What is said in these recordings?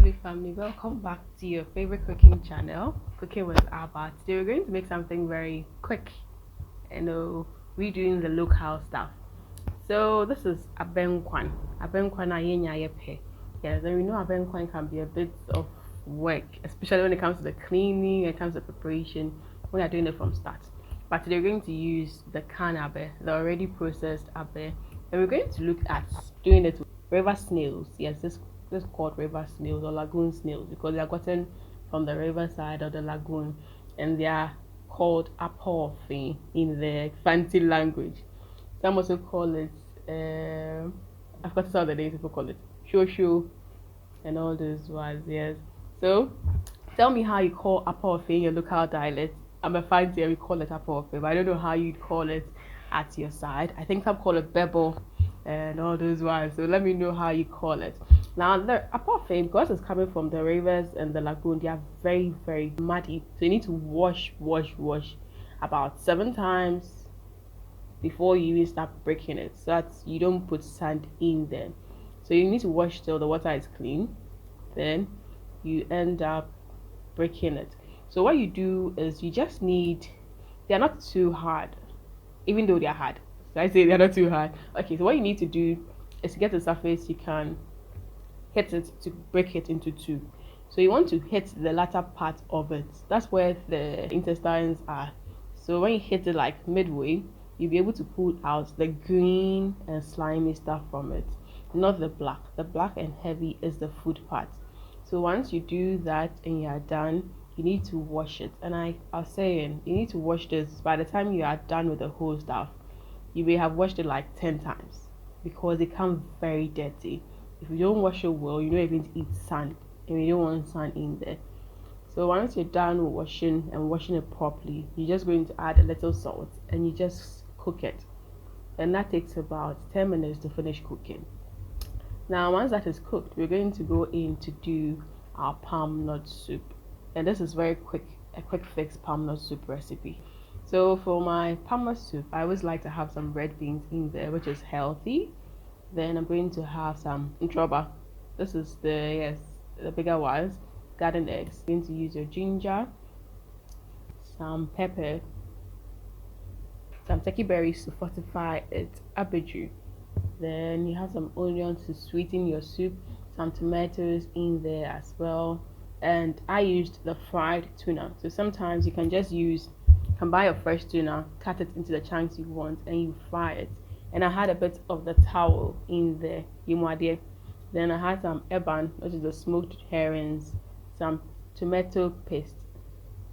lovely family, welcome back to your favorite cooking channel, Cooking with Abba. Today we're going to make something very quick, redoing the local stuff. So this is Abenkwan. Abenkwan ayenya yepe. Yes, and we know Abenkwan can be a bit of work, especially when it comes to the cleaning, when it comes to preparation, when you're doing it from start. But today we're going to use the canned abe, the already processed abe, and we're going to look at doing it with river snails. Yes, this is called river snails or lagoon snails because they are gotten from the riverside or the lagoon, and they are called Apofii in the fancy language. Some also call it I've got some of the names people call it shoshu and all those words. Yes. So tell me how you call Apofii in your local dialect. I'm a fancy and we call it Apofii, but I don't know how you'd call it at your side. I think some call it bebo and all those words. So let me know how you call it. Now the Apofii, because it's coming from the rivers and the lagoon, they are very, very muddy. So you need to wash about 7 times before you even start breaking it, so that you don't put sand in there. So you need to wash till the water is clean. Then you end up breaking it. So what you do is you just need, they're not too hard, even though they're hard. So I say they're not too hard. Okay, so what you need to do is to get the surface, you can hit it to break it into two. So you want to hit the latter part of it. That's where the intestines are. So when you hit it like midway, you'll be able to pull out the green and slimy stuff from it, not the black. The black and heavy is the food part. So once you do that and you are done, you need to wash it. And I was saying, you need to wash this by the time you are done with the whole stuff. You may have washed it like 10 times because it comes very dirty. If you don't wash it well, you know you're going to eat sand, and you don't want sand in there. So once you're done with washing it properly, you're just going to add a little salt and you just cook it. And that takes about 10 minutes to finish cooking. Now once that is cooked, we're going to go in to do our palm nut soup. And this is very quick, a quick fix palm nut soup recipe. So for my palm nut soup, I always like to have some red beans in there, which is healthy. Then I'm going to have some ntroba. This is the bigger ones. Garden eggs. You're going to use your ginger, some pepper, some turkey berries to fortify it, abeju. Then you have some onions to sweeten your soup, some tomatoes in there as well. And I used the fried tuna. So sometimes you can just buy your fresh tuna, cut it into the chunks you want, and you fry it. And I had a bit of the towel in there, then I had some eban, which is the smoked herrings, some tomato paste,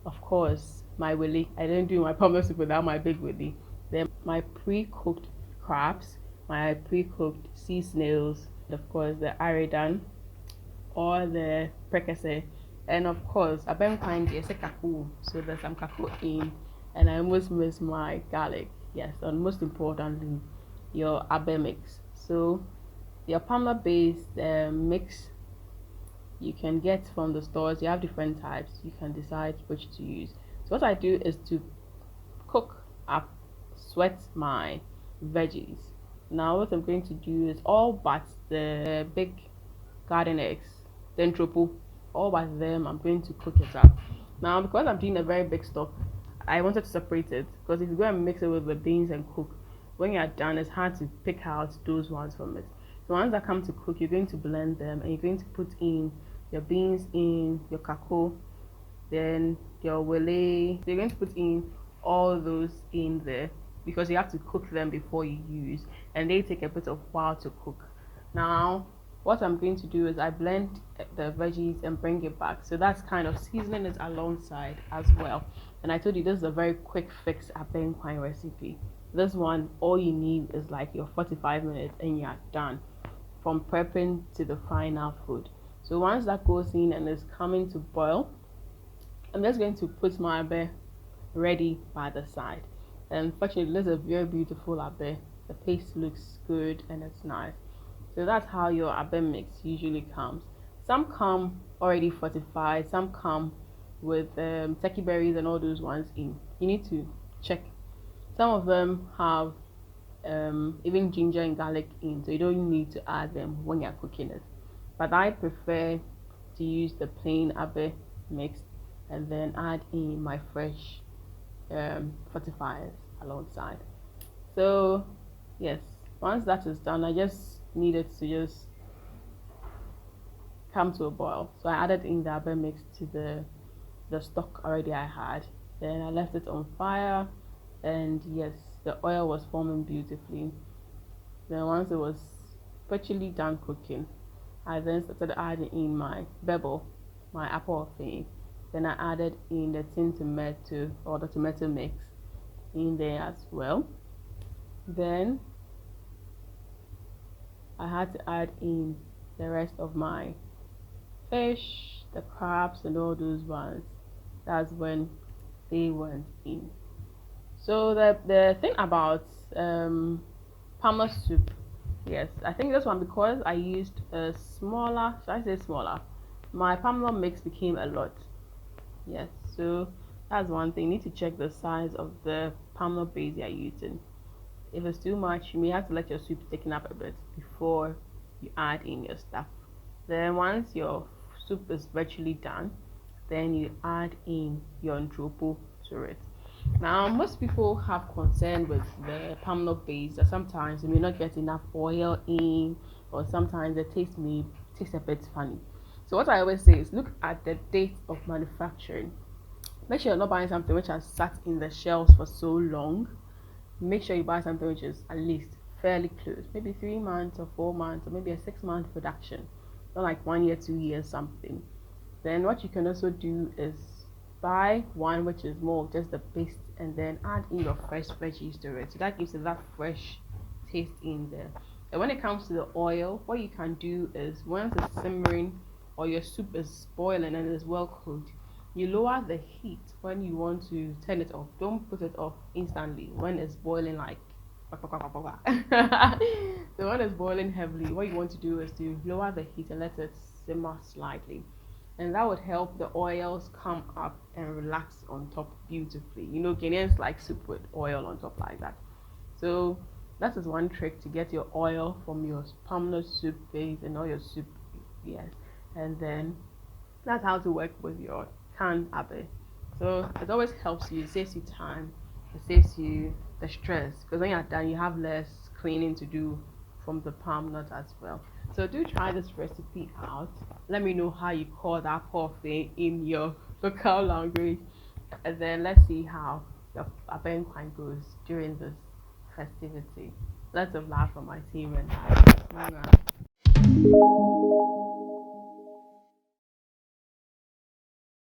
of course my Wele. I didn't do my palm soup without my big Wele. Then my pre-cooked crabs, my pre-cooked sea snails, of course the aridan or the Prekese, and of course Abenkwan is a Kako, so there's some Kako in. And I almost missed my garlic. Yes, and most importantly, your abe mix. So your palmnut based mix you can get from the stores. You have different types. You can decide which to use. So what I do is to cook up, sweat my veggies. Now what I'm going to do is all but the big garden eggs, then tropo, all but them I'm going to cook it up. Now because I'm doing a very big stock, I wanted to separate it, because if you go and mix it with the beans and cook, when you're done, it's hard to pick out those ones from it. So once that come to cook, you're going to blend them and you're going to put in your beans, in your kako, then your Wele. So you're going to put in all those in there because you have to cook them before you use, and they take a bit of while to cook. Now what I'm going to do is I blend the veggies and bring it back. So that's kind of seasoning it alongside as well. And I told you this is a very quick fix Abenkwan recipe. This one, all you need is like your 45 minutes and you're done from prepping to the final food. So once that goes in and is coming to boil, I'm just going to put my abe ready by the side. And fortunately, this is a very beautiful abe. The paste looks good and it's nice. So that's how your abe mix usually comes. Some come already fortified, some come with turkey berries and all those ones in. You need to check. Some of them have even ginger and garlic in, so you don't need to add them when you're cooking it. But I prefer to use the plain abe mix and then add in my fresh fortifiers alongside. So yes, once that is done, I just needed to just come to a boil. So I added in the abe mix to the stock already I had. Then I left it on fire, and yes, the oil was forming beautifully. Then once it was virtually done cooking, I then started adding in my bebble, my Apofii. Then I added in the tin tomato or the tomato mix in there as well. Then I had to add in the rest of my fish, the crabs, and all those ones. That's when they went in. So the thing about palmer soup, yes, I think this one, because I used a smaller, should I say smaller, my palmer mix became a lot. Yes, so that's one thing. You need to check the size of the palmer base you're using. If it's too much, you may have to let your soup thicken up a bit before you add in your stuff. Then once your soup is virtually done, then you add in your ndropo to it. Now, most people have concern with the palmnut base that sometimes you may not get enough oil in, or sometimes the taste a bit funny. So what I always say is look at the date of manufacturing. Make sure you're not buying something which has sat in the shelves for so long. Make sure you buy something which is at least fairly close, maybe 3 months or 4 months, or maybe a 6 month production, not like 1 year, 2 years, something. Then what you can also do is buy one which is more of just the paste and then add in your fresh veggies to it. So that gives it that fresh taste in there. And when it comes to the oil, what you can do is once it's simmering or your soup is boiling and it is well cooked, you lower the heat when you want to turn it off. Don't put it off instantly when it's boiling like so when it's boiling heavily, what you want to do is to lower the heat and let it simmer slightly, and that would help the oils come up and relax on top beautifully. You know, Ghanaians like soup with oil on top like that. So that is one trick to get your oil from your palmnut soup base and all your soup. Yes, and then that's how to work with your canned abe. So it always helps you. It saves you time. It saves you the stress, because when you're done, you have less cleaning to do from the palm nut as well. So do try this recipe out. Let me know how you call that Apofii in your local language, and then let's see how your Abenkwan goes during this festivity. Lots of love from my team and I.